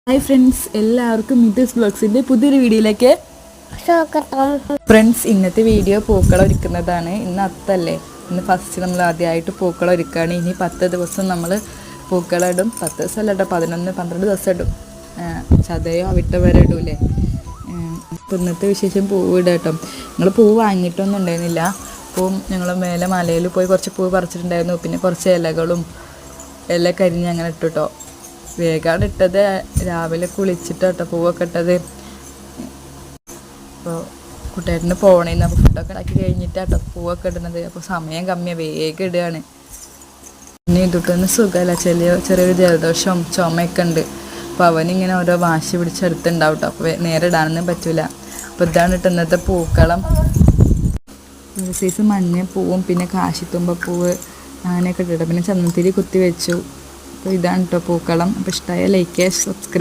Hi friends, എല്ലാവർക്കും മിത്തൂസ് ബ്ലോഗ്സിൻ്റെ പുതിയൊരു വീഡിയോയിലേക്ക് ഫ്രണ്ട്സ്. ഇന്നത്തെ വീഡിയോ പൂക്കളം ഒരുക്കുന്നതാണ്. ഇന്ന് അത്തല്ലേ, ഇന്ന് ഫസ്റ്റ് നമ്മൾ ആദ്യമായിട്ട് പൂക്കളം ഒരുക്കുകയാണ്. ഇനി 10 ദിവസം നമ്മൾ പൂക്കളം ഇടും. 10 ദിവസം അല്ല, 11-12 ദിവസം ഇടും. ചതയോ അവിട്ട വരെ ഇടൂലേ. അപ്പോൾ ഇന്നത്തെ വിശേഷം പൂവ് ഇടുക കേട്ടോ. നിങ്ങൾ പൂവ് വാങ്ങിയിട്ടൊന്നും ഉണ്ടായിരുന്നില്ല. പൂവും ഞങ്ങൾ മേലെ മലയിൽ പോയി കുറച്ച് പൂവ് പറിച്ചിട്ടുണ്ടായിരുന്നു. പിന്നെ കുറച്ച് ഇലകളും ഇല കരിഞ്ഞ് അങ്ങനെ ഇട്ടു കേട്ടോ. വേഗമാണ് ഇട്ടത്, രാവിലെ കുളിച്ചിട്ട് കേട്ടോ പൂവൊക്കെ ഇട്ടത്. അപ്പോൾ കുട്ടിയേട്ടന് പോകണേന്ന്, അപ്പോൾ ഫുഡൊക്കെ ഉണ്ടാക്കി കഴിഞ്ഞിട്ടാട്ടോ പൂവൊക്കെ ഇടുന്നത്. അപ്പോൾ സമയം കമ്മിയാണ്, വേഗം ഇടുകയാണ്. പിന്നെ ഇതൊട്ടൊന്നും സുഖമല്ല, ചെറിയൊരു ജലദോഷവും ചുമയൊക്കെ ഉണ്ട്. അപ്പോൾ അവനിങ്ങനെ ഓരോ വാശി പിടിച്ചെടുത്തുണ്ടാവും കേട്ടോ. അപ്പോൾ നേരെ ഇടാനൊന്നും പറ്റില്ല. അപ്പോൾ ഇതാണ് കേട്ടോ ഇന്നത്തെ പൂക്കളം. സൈസ് മഞ്ഞ പൂവും പിന്നെ കാശിത്തുമ്പപ്പൂവ് അങ്ങനെയൊക്കെ ഇട്ടിട്ട് പിന്നെ ചന്ദനത്തിരി കുത്തി വെച്ചു. അപ്പോൾ ഇതാണ് കേട്ടോ പൂക്കളം. അപ്പോൾ ഇഷ്ടമായ ലൈക്ക് ചെയ്യുക, സബ്സ്ക്രൈബ്.